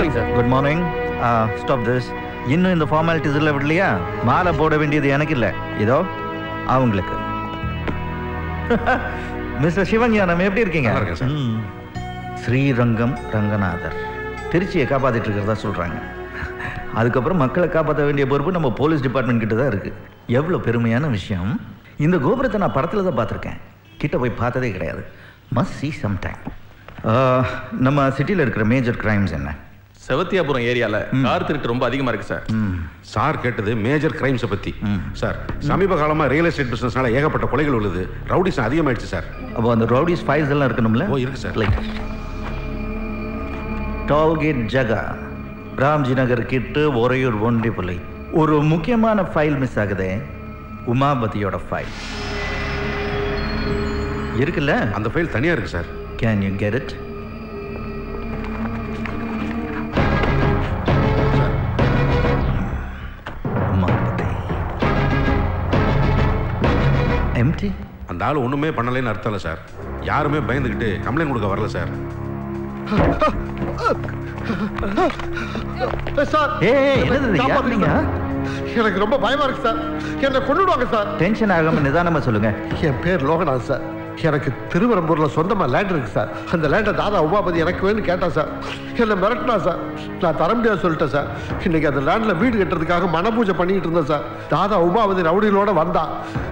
Morning sir. Good morning. Stop this. இன்னும் இந்த formalities இல்லை விடலையா? மாலை போட வேண்டியது எனக்கு இல்லை, இதோ அவங்களுக்கு. மிஸ்டர் சிவஞானம் எப்படி இருக்கீங்க? ஸ்ரீரங்கம் ரங்கநாதர் திருச்சியை காப்பாற்றிட்டு இருக்கிறதா சொல்கிறாங்க. அதுக்கப்புறம் மக்களை காப்பாற்ற வேண்டிய பொறுப்பு நம்ம போலீஸ் டிபார்ட்மெண்ட் கிட்ட தான் இருக்குது. எவ்வளோ பெருமையான விஷயம். இந்த கோபுரத்தை நான் படத்தில் தான் பார்த்துருக்கேன், கிட்ட போய் பார்த்ததே கிடையாது. Must see sometime. நம்ம சிட்டியில் இருக்கிற மேஜர் கிரைம்ஸ் என்ன? செவத்தியாபுரம் ஏரியால கார் திருட்டு ரொம்ப அதிகமா இருக்கு சார். சார் கேட்டது மேஜர் கிரைம்ஸை பத்தி. சார் சமீப காலமா ரியல் எஸ்டேட் பிசினஸ்னால ஏகப்பட்ட கொலைகள் உள்ளது. ரவுடிஸ் அதிகமாயிடுச்சு சார். அப்போ அந்த ரவுடிஸ் ஃபைல்ஸ் எல்லாம் இருக்கணும்ல? ஓ இருக்கு சார். லைக் டோல்கேட் ஜகா, ராம்ஜி நகர் கிட்டு, ஒரையூர் ஒண்டிப்புலை. ஒரு முக்கியமான ஃபைல் மிஸ் ஆகுதே, உமாபதியோட ஃபைல் இருக்குல்ல? அந்த ஃபைல் தனியா இருக்கு sir. Can you get it? Umapathi empty. அந்த ஆள் ஒண்ணுமே பண்ணலைன்னு அர்த்தம் இல்லை சார். யாருமே பயந்துக்கிட்டு கம்ப்ளைண்ட் கொடுக்க வரல சார். எனக்கு ரொம்ப பயமா இருக்கு சார். என்ன கொண்டுடுவாங்க சார். டென்ஷன் ஆகாம நிதானமா சொல்லுங்க. என் பேர் லோகநாத் சார். எனக்கு திருவரம்பூர்ல சொந்தமா லேண்ட் இருக்கு சார். அந்த லேண்டை தாதா உமாபதி எனக்கு வேணும்னு கேட்டா சார். என்ன மிரட்டினா சார். நான் தர முடியாது சொல்லிட்டேன் சார். இன்னைக்கு அந்த லேண்ட்ல வீடு கட்டுறதுக்காக மனபூஜை பண்ணிட்டு இருந்தேன் சார். தாதா உமாபதி ரவுடிகளோட வந்தா.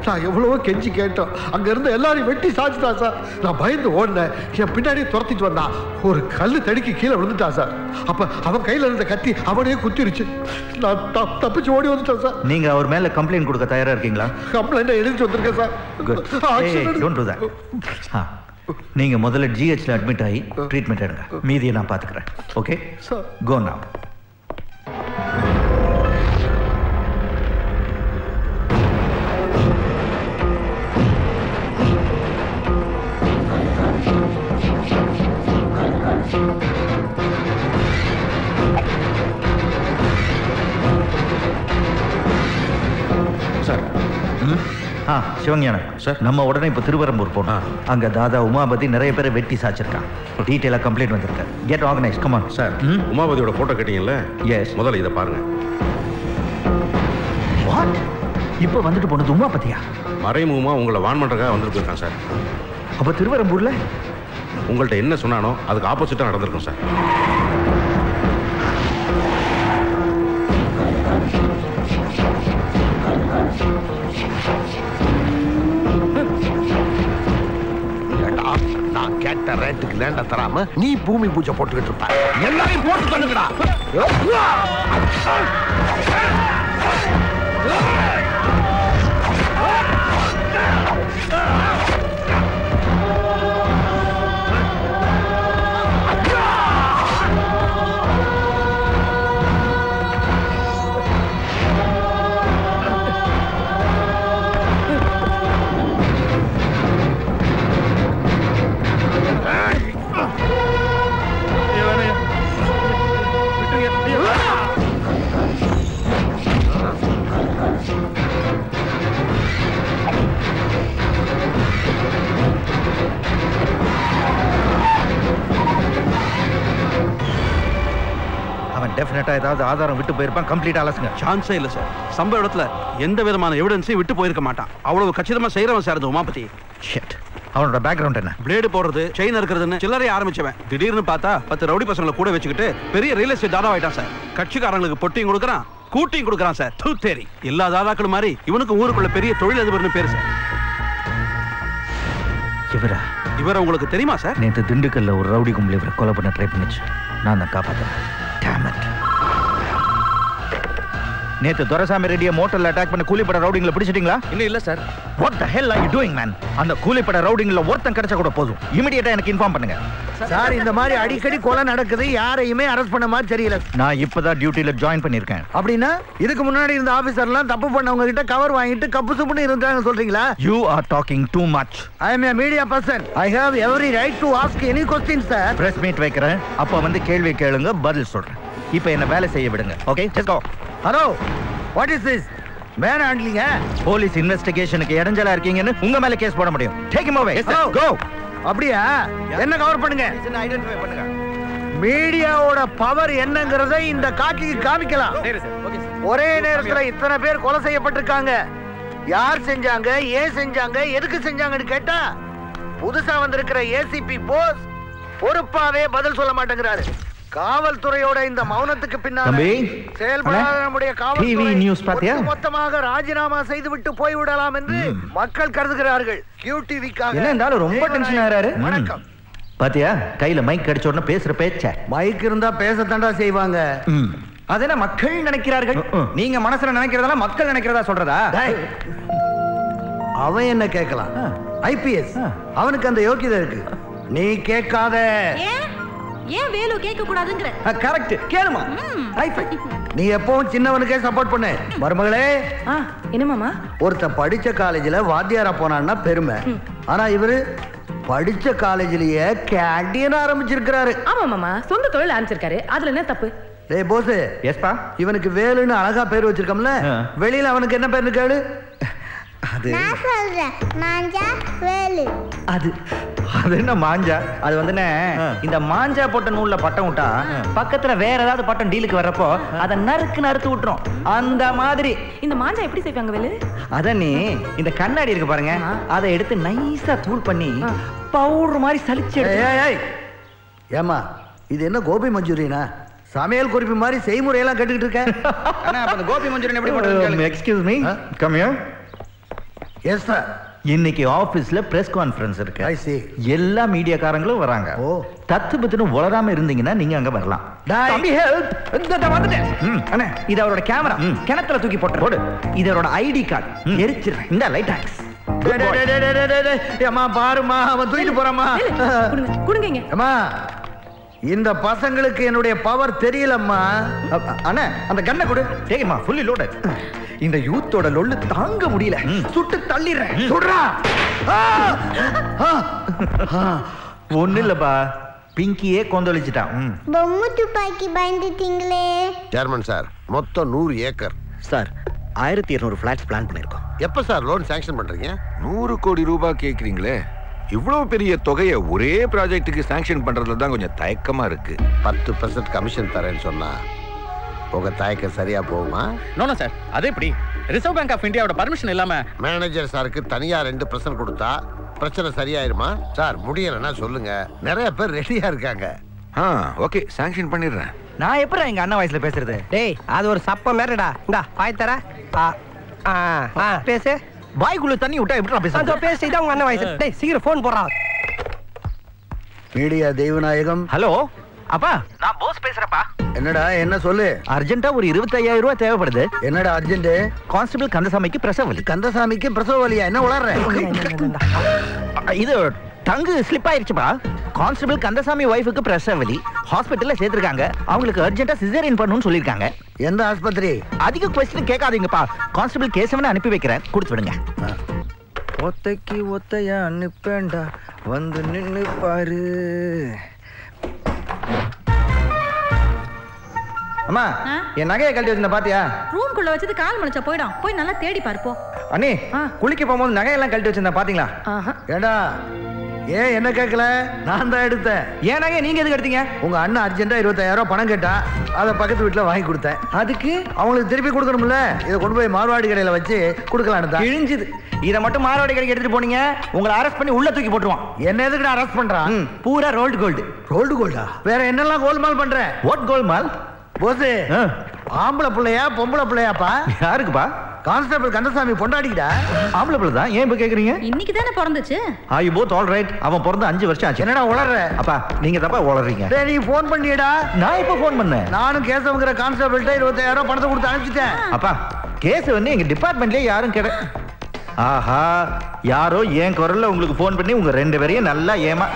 நான் எவ்வளவோ கெஞ்சி கேட்டோம். அங்க இருந்து எல்லாரையும் வெட்டி சாச்சிட்டா சார். நான் பயந்து ஓடினேன். என் பின்னாடியே துரத்திட்டு வந்தான். ஒரு கல்லு தடுக்கி கீழே விழுந்துட்டா சார். அப்ப அவன் கையில இருந்த கத்தி அவனையே குத்திருச்சு. நான் தப்பிச்சு ஓடி வந்துட்டேன் சார். நீங்க அவர் மேல கம்ப்ளைண்ட் கொடுக்க தயாரா இருக்கீங்களா? கம்ப்ளைண்ட் எழுதிட்டு வந்திருக்கேன் சார். Don't do that. நீங்க முதல்ல ஜிஹெச்ல அட்மிட் ஆகி ட்ரீட்மெண்ட் எடுங்க. மீதியை நான் பாத்துக்கிறேன். ஓகே சார், கோ நவ. சார் சிவஞானம் சார், நம்ம உடனே இப்போ திருவரம்பூர் போனோம். அங்க தாதா உமாபதி நிறைய பேரை வெட்டி சாச்சிருக்கான். டீட்டெயிலா கம்ப்ளைண்ட் வந்திருக்கு. Get organise. Come on sir. உமாபதியோட போட்டோ கேட்டீங்கல்ல? எஸ். முதல்ல இதை பாருங்க. வாட்? இப்போ வந்துட்டு போனது உமாபதியா? மறைமுகமா உங்களை வான் பண்றதுக்காக வந்துட்டு போயிருக்கான் சார். அப்ப திருவரம்பூர்ல உங்கள்ட்ட என்ன சொன்னானோ அதுக்கு ஆப்போசிட்டா நடந்திருக்கும் சார். நான் கேட்ட ரேட்டுக்கு லேண்ட தராம நீ பூமி பூஜை போட்டுக்கிட்டு இருப்ப. எல்லாரையும் போட்டு தள்ளுங்கடா. டெஃபினட்டா ஏதாவது ஆதாரம் விட்டு போயிருப்பான். கம்ப்ளீட் அலசுங்க. சான்ஸே இல்ல சார். சம்பவ இடத்துல எந்த விதமான எவிடன்ஸையும் விட்டு போயிருக்க மாட்டான். அவ்வளவு கச்சிதமா செய்யறவன் சார் இந்த உமாபதி. ஷிட். அவனோட பேக்ரவுண்ட் என்ன? பிளேடு போடுறது, செயின் இருக்கிறதுன்னு சில்லறை ஆரம்பிச்சவன் திடீர்னு பார்த்தா 10 ரவுடி பசங்களை கூட வச்சுக்கிட்டு பெரிய ரியல் எஸ்டேட் தாதா ஆயிட்டான் சார். கட்சிக்காரங்களுக்கு பொட்டியும் கொடுக்குறான், கூட்டியும் கொடுக்குறான் சார். தூத்தேரி எல்லா தாதாக்களும் மாதிரி இவனுக்கு ஊருக்குள்ள பெரிய தொழிலதிபர்னு பேரு சார். இவரை உங்களுக்கு தெரியுமா சார்? நேற்று திண்டுக்கல்ல ஒரு ரவுடி கும்பல் இவரை கொலை பண்ண ட்ரை பண்ணிச்சு. நான் தான் காப்பாத்தேன். நேத்து துரைசாமி ரெட்டியை மோட்டர்ல அட்டாக் பண்ண கூலிப்பட ரவுடிங்களை பிடிச்சிட்டீங்களா? இன்னும் இல்ல sir. What the hell are you doing man? அந்த கூலிப்பட ரவுடிங்கள ஒருத்தன் கிடைச்சா கூட போதும். இமிடியேட்டா எனக்கு இன்ஃபார்ம் பண்ணுங்க. சார் இந்த மாதிரி அடிக்கடி கொலை நடக்குது, யாரையுமே அரெஸ்ட் பண்ண மாதிரி தெரியல. நான் இப்பதான் டியூட்டில ஜாயின் பண்ணிருக்கேன். அப்படின்னா இதுக்கு முன்னாடி இருந்த ஆபீசர்லாம் தப்பு பண்ணவங்க கிட்ட கவர் வாங்கிட்டு கப்பு சுப்புன்னு இருந்தாங்க சொல்றீங்களா? You are talking too much. I am a media person. I have every right to ask any questions sir. Press meet வைக்கிறேன். அப்ப வந்து கேள்வி கேளுங்க, பதில் சொல்றேன். இப்போ என்ன வேலை செய்ய விடுங்க. Okay, let's go. Hello. What is this? Man ஹேண்ட்லிங்க. போலீஸ் இன்வெஸ்டிகேஷனுக்கு இடைஞ்சலா இருக்கீங்கன்னு உங்க மேல கேஸ் போட முடியும். Take him away. Go. அப்படியா? என்ன கவர் பண்ணுங்க. ஐடென்டிஃபை பண்ணுங்க. மீடியாவோட பவர் என்னங்கறத இந்த காக்கிக்கு காமிக்கலாம். ஒரே நேரத்துல இத்தனை பேர் கொலை செய்யப்பட்டிருக்காங்க. யார் செஞ்சாங்க, ஏன் செஞ்சாங்க, எதுக்கு செஞ்சாங்கன்னு கேட்டா புதுசா வந்திருக்கிற ஏசிபி போஸ் பொறுப்பாவே பதில் சொல்ல மாட்டேங்கிறாரு. காவல்துறையோட இந்த மௌனத்துக்கு பின்னாடி செயல்படாத நம்முடைய காவல்துறை மொத்தமாக ராஜினாமா செய்துவிட்டு போய்விடலாம் என்று மக்கள் கருதுகிறார்கள். QTV-க்காக ரொம்ப டென்ஷன் ஆறாரு. வணக்கம். பாத்தியா, கையில மைக் கிடைச்ச உடனே பேசுற பேச்ச. மைக் இருந்தா பேசத்தாண்டா செய்வாங்க. அதென்ன மக்கள் நினைக்கிறார்கள். நீங்க மனசுல நினைக்கிறதெல்லாம் மக்கள் நினைக்கிறதா சொல்றதா? அவன் என்ன கேட்கலாம்? IPS அவனுக்கு அந்த யோக்கியதை இருக்கு. நீ கேட்காத. ஏன் வேலு கேட்க கூடாதுங்கற? கரெக்ட், கேளுமா. நீ எப்பவும் சின்னவனுக்கே சப்போர்ட் பண்ணு. மருமகளே, என்ன மாமா? ஒருத்த படிச்ச காலேஜ்ல வாத்தியாரா போனான்னா பெருமை. ஆனா இவரு படிச்ச காலேஜ்லயே கேண்டீன் ஆரம்பிச்சிருக்காரு. ஆமா மாமா, சொந்த தொழில் ஆரம்பிச்சிருக்காரு. அதுல என்ன தப்பு? டேய் போஸ், எஸ்பா, இவனுக்கு வேலுன்னு அழகா பேர் வச்சிருக்கோம்ல, வெளியில அவனுக்கு என்ன பேர்னு கேளு. அது நான் சொல்றேன், மாஞ்சா வேலு. அது என்ன மாஞ்சா? அது வந்துனே இந்த மாஞ்சா போட்ட நூல்ல பட்டம் விட்டா பக்கத்துல வேற ஏதாவது பட்டம் டீலுக்கு வர்றப்போ அதை நறுக்கு நறுத்து விட்டுரும். அந்த மாதிரி இந்த மாஞ்சா எப்படி செய்வாங்க வேலு? அத நீ இந்த கண்ணாடி இருக்கு பாருங்க, அதை எடுத்து நைஸா தூள் பண்ணி பவுடர் மாதிரி சலிச்சு. ஏமா, இது என்ன கோபி மஞ்சூரியனா? சமையல் குறிப்பு மாதிரி செய்முறையெல்லாம் கேட்டுக்கிட்டு இருக்கேன். கோபி மஞ்சூரியன் எப்படி பண்றது? Excuse me, come here. Yes sir. இன்னைக்கு ஆபீஸ்ல பிரஸ் கான்ஃபரன்ஸ் இருக்கு. ஐ see. எல்லா மீடியாக்காரங்களும் வராங்க. ஓ, தத்து பத்துன்னு உளராம இருந்தீங்கன்னா நீங்க அங்க வரலாம். தம்பி ஹெல்ப். இந்த வந்துட்டேன். அண்ணே, இது அவரோட கேமரா. கிணத்துல தூக்கி போடு. இது அவரோட ஐடி கார்டு. எரிச்சிடுறேன். இந்த லைட் ஆக்ஸ். அம்மா பாருமா, அவன் தூக்கிட்டு போறாமா. குடுங்க. அம்மா, இந்த பசங்களுக்கு என்னுடைய பவர் தெரியலம்மா. அண்ணே, அந்த கண்ணை கொடு. சரிம்மா, ஃபுல்லி லோடட். இந்த யூத்தோட லொல்லு தாங்க முடியல. சுட்டு தள்ளிடுறேன். சுடுறா. ஒண்ணு இல்லப்பா, பிங்கியே கொந்தளிச்சிட்டான். பொம்மை துப்பாக்கி பயந்துட்டீங்களே. சேர்மன் சார், மொத்தம் 100 ஏக்கர் சார். 1200 ஃபிளாட்ஸ் பிளான் பண்ணிருக்கோம். எப்ப சார் லோன் சாங்ஷன் பண்றீங்க? 100 கோடி ரூபாய் கேக்குறீங்களே, இவ்வளவு பெரிய தொகையை ஒரே ப்ராஜெக்ட்டுக்கு சாங்ஷன் பண்றதுல தான் கொஞ்சம் தயக்கமா இருக்கு. 10% கமிஷன் தரேன்னு சொன்னா உங்க தயக்கம் சரியா போகுமா? நோ சார், அது எப்படி? ரிசர்வ் பேங்க் ஆஃப் இந்தியாவோட பர்மிஷன் இல்லாம மேனேஜர் சாருக்கு தனியா 2% கொடுத்தா பிரச்சனை சரியாயிருமா? சார் முடியலன்னா சொல்லுங்க, நிறைய பேர் ரெடியா இருக்காங்க. ஓகே, சாங்ஷன் பண்ணிடுறேன். நான் எப்பறம் எங்க அண்ணன் வயசுல பேசுறது? டேய், அது ஒரு சப்ப மேரடா. இந்தா பாய் தர. பேசு. பாய்க்குள்ள தண்ணி விட்டா எப்படி பேசுறது? பேசு, இதான் உங்க அண்ணன் வயசு. டேய் சீக்கிரம் போன் போடுறா. மீடியா தெய்வநாயகம். ஹலோ அப்பா, நான் போஸ் பேசுறப்பா. என்னடா, என்ன சொல்லு. அர்ஜென்ட்டா ஒரு 25,000 ரூபாய் தேவைப்படுது. என்னடா அர்ஜென்ட்? கான்ஸ்டபிள் கந்தசாமிக்கு பிரசவ வலி. கந்தசாமிக்கு பிரசவ வலியா? என்ன உளறற? இது டங்கு ஸ்லிப் ஆயிருச்சுப்பா. கான்ஸ்டபிள் கந்தசாமி வைஃபுக்கு பிரசவ வலி. ஹாஸ்பிட்டல்ல சேர்த்திருக்காங்க. அவங்களுக்கு அர்ஜென்ட்டா சிசேரியன் பண்ணணும்னு சொல்லிருக்காங்க. எந்த ஆஸ்பத்திரி? அதிக क्वेश्चन கேட்காதீங்கப்பா. கான்ஸ்டபிள் கேசவனை அனுப்பி வைக்கிறேன், கொடுத்து விடுங்க. ஒத்தைக்கு ஒத்தையா அனுப்பேண்டா, வந்து நின்னு பாரு. அம்மா, என் நகையை கழட்டி வச்சிருந்த பாத்தியா? ரூம்குள்ள வச்சது கால் மலைச்சா போய்டும். போய் நல்லா தேடி பார்ப்போம். அண்ணே, குளிக்க போகும்போது நகையெல்லாம் கழட்டி வச்சிருந்தா பாத்தீங்களா? ஏண்டா, ஏன் என்ன கேட்கல? நான் தான் எடுத்தேன். ஏன் நகையை நீங்க எதுக்கு எடுத்தீங்க? உங்க அண்ணன் அர்ஜென்ட்டா 25,000 பணம் கேட்டா, அதை பக்கத்து வீட்டுல வாங்கி கொடுத்தேன். அதுக்கு அவங்களுக்கு திருப்பி கொடுக்கணும்ல, இதை கொண்டு போய் மார்வாடி கடையில வச்சு கொடுக்கலான்னு தான். கிழிஞ்சுது. இதை மட்டும் மார்வாடி கடைக்கு எடுத்துட்டு போனீங்க, உங்களை அரெஸ்ட் பண்ணி உள்ள தூக்கி போட்டுருவான். என்ன எதுக்கு நான் அரெஸ்ட் பண்றான்? பூரா ரோல்டு கோல்டு. ரோல்டு கோல்டா? வேற என்னெல்லாம் கோல்மால் பண்ற? வாட் கோல்மால்? போஸ், ஆம்பளை பிள்ளையா பொம்பளை பிள்ளையாப்பா? யாருக்குப்பா? கான்ஸ்டபிள் கந்தசாமி பொண்டாடிக்கிட்டா. ஆம்பளை பிள்ளை தான். ஏன் இப்ப கேக்குறீங்க? இன்னைக்கு தானே பிறந்துச்சு. Are you both all right? அவன் பிறந்து 5 வருஷம் ஆச்சு. என்னடா உளறற? அப்பா, நீங்க தப்பா உளறீங்க. டேய், நீ போன் பண்ணியடா. நான் இப்ப போன் பண்ணேன். நானும் கேசவங்கிற கான்ஸ்டபிள்ட்ட 25,000 பணத்தை கொடுத்து அனுப்பிச்சிட்டேன். அப்பா, கேஸ் வந்து எங்க டிபார்ட்மெண்ட்லயே யாரும் கேட. ஆஹா, யாரோ என் குரல்ல உங்களுக்கு போன் பண்ணி உங்க 2 பேரையும் நல்லா ஏமா.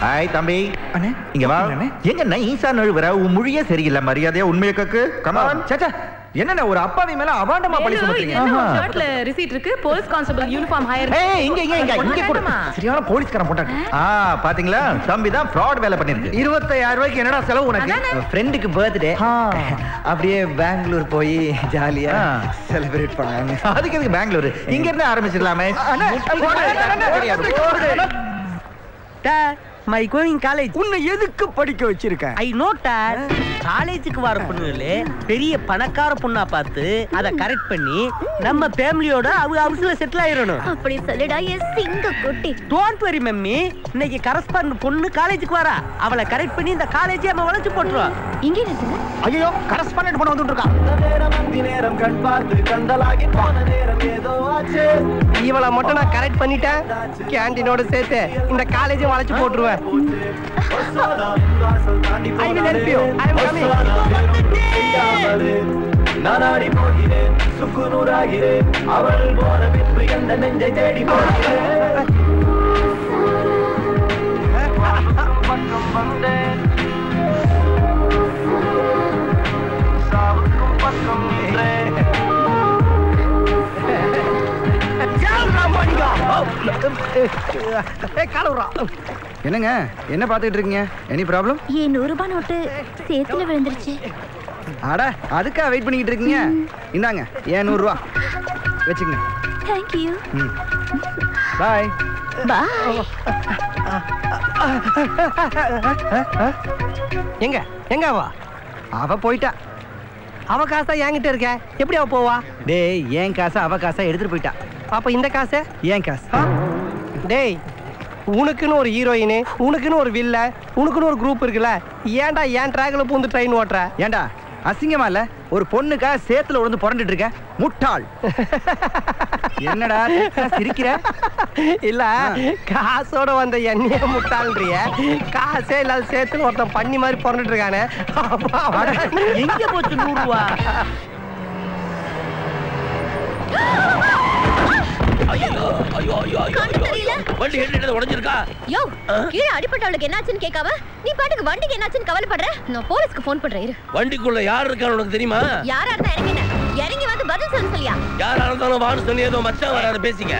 ஹாய் தம்பி, அண்ணே இங்க வா. எங்க நைஸா நழுவுற? உன் மொழியே சரியில்லை. மரியாதையா உண்மையை கக்கு. கமான். சச்சா, என்னென்ன ஒரு அப்பாவி மேல அபாண்டமா பழி சுமத்துறீங்க? ஷர்ட்ல ரிசீட் இருக்கு. Police constable uniform higher. ஏய், இங்க கூட சரியான போலீஸ்காரன் போட்டாங்க. பாத்தீங்களா, தம்பி தான் ஃப்ராட் வேலை பண்ணிருக்கு. 25,000 ரூபாய்க்கு என்னடா செலவு உனக்கு? ஃப்ரெண்டுக்கு பர்த்டே, அப்படியே பெங்களூர் போய் ஜாலியா செலிப்ரேட் பண்ணாங்க. அதுக்கு எதுக்கு பெங்களூர்? இங்க இருந்து ஆரம்பிச்சிடலாமே. My going college. உன்னை எதுக்கு படிக்க வச்சிருக்கேன்? ஐ நோட் டாட். காலேஜுக்கு வர பொண்ணுகளே பெரிய பணக்கார பொண்ணா பார்த்து அதை கரெக்ட் பண்ணி நம்ம ஃபேமிலியோட ஹவுஸ்ல செட்டில் ஆயிரணும். அப்படி சொல்லுடா என் சிங்க குட்டி. Don't worry mummy. இன்னைக்கு கரஸ்பாண்டன்ட் பொண்ணு காலேஜுக்கு வரா. அவளை கரெக்ட் பண்ணி இந்த காலேஜை நம்ம வளைச்சு போட்டுருவோம். இங்கே நிறுத்துங்க. ஐயோ கரஸ்பாண்டன்ட் பொண்ணு வந்துட்டு இருக்கா. இவளை மட்டும் நான் கரெக்ட் பண்ணிட்டேன். கேண்டீனோட சேர்த்து இந்த காலேஜை வளைச்சு போட்டுருவேன். I will help you. I am coming. நானாடி போகிறேன் சுக்குநூறாகிறேன் அவள் போன பின்பு எந்த நெஞ்சை தேடி போகிறேன். பக்கம் வந்தேன் சாவுக்கும் பக்கம் நின்றேன். என்னங்க என்ன பாத்துக்கிட்டு இருக்கீங்க? Any problem? ஏன் 100 ரூபாய் நோட்டு சேத்துல விழுந்துருச்சு. அட அதுக்கா வெயிட் பண்ணிக்கிட்டு இருக்கீங்க? இந்தாங்க ஏன் 100 ரூபா வச்சுக்கங்க. Thank you. பாய். Bye. எங்க அவ போயிட்டா. அவ காசா என்கிட்ட இருக்க. எப்படி அவ போவா? டேய் ஏன் காசை அவ காசை எடுத்துட்டு போயிட்டா. அப்ப இந்த காசை ஏன் காசு? டேய் உனக்குன்னு ஒரு ஹீரோயின், உனக்குன்னு ஒரு வில்ல, உனக்குன்னு ஒரு குரூப் இருக்குல்ல. ஏன்டா ஏன் ட்ராக்ல பூந்து ட்ரெயின் ஓட்டுற? ஏன்டா அசிங்கமா இல்ல? ஒரு பொண்ணுக்கா சேத்துல உடந்து புரண்டுட்டு இருக்க முட்டாள். என்னடா சிரிக்கிற? இல்ல காசோட வந்த எண்ணெய முட்டாள்ன்றிய. காசே இல்லாத சேத்துல ஒருத்தன் பண்ணி மாதிரி புரண்டுட்டு இருக்கானே. எங்க போச்சு 100 ரூபா? வண்டி ஹெட்லைட் உடைஞ்சிருக்கா? யோ கீழ அடிபட்டவளுக்கு என்னாச்சுன்னு கேட்காம நீ பாட்டுக்கு வண்டிக்கு என்னாச்சுன்னு கவலைப்படுற. நான் போலீஸ்க்கு ஃபோன் பண்றேன் இரு. வண்டிக்குள்ள யார் இருக்கான்னு உனக்கு தெரியுமா? யாரா இருந்தா இறங்கின. இறங்கி வந்து பதில் சொல்ல சொல்லியா? யாரா இருந்தாலும் வான்னு சொல்லி ஏதோ மச்சான் வராத பேசிக்க.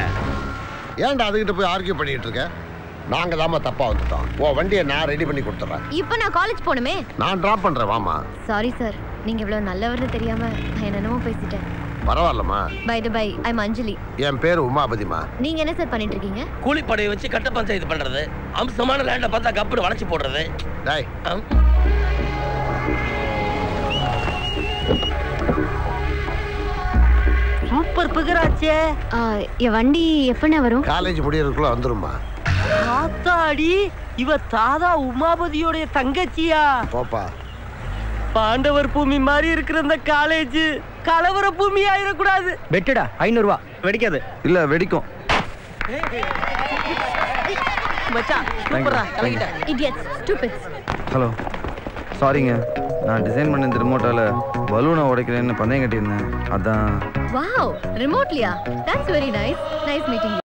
ஏன்டா அதுகிட்ட போய் ஆர்கியூ பண்ணிட்டு இருக்க? நாங்க தாமா தப்பா வந்துட்டோம். ஓ வண்டியை நான் ரெடி பண்ணி கொடுத்துறேன். இப்போ நான் காலேஜ் போணுமே. நான் டிராப் பண்றேன் வாமா. சாரி சார், நீங்க இவ்வளவு நல்லவர்னு தெரியாம நான் என்னென்னமோ பேசிட்டேன். பரவாயில்லம்மா. பை தி பை ஐ அம் அஞ்சலி. என் பேர் உமாபதிமா. நீங்க என்ன சார் பண்ணிட்டு இருக்கீங்க? கூலிப்படையை வச்சு கட்ட பஞ்சாயத்து பண்றது, அம்சமான லேண்ட பார்த்தா கப்புடு வளைச்சு போடுறது. டேய் சூப்பர் பிகராச்சே. என் வண்டி எப்பண்ணே வரும்? காலேஜ் முடியறதுக்குள்ள வந்துருமா. ஆத்தாடி இவ தாதா உமாபதியோட தங்கச்சியா? போப்பா. பாண்டவர் பூமி மாதிரி இருக்கிற இந்த காலேஜ் கலவர பூமி ஆயிடக்கூடாது. வெட்டுடா 500 ரூபா. வெடிக்காது. இல்ல வெடிக்கும். மச்சான் சூப்பரா கலக்கிட்ட. Idiots stupids. ஹலோ சாரிங்க, நான் டிசைன் பண்ண இந்த ரிமோட்டால பலூனை உடைக்கிறேன்னு பந்தயம் கட்டியிருந்தேன். அதான். வாவ் ரிமோட்லியா? That's very nice. Nice meeting.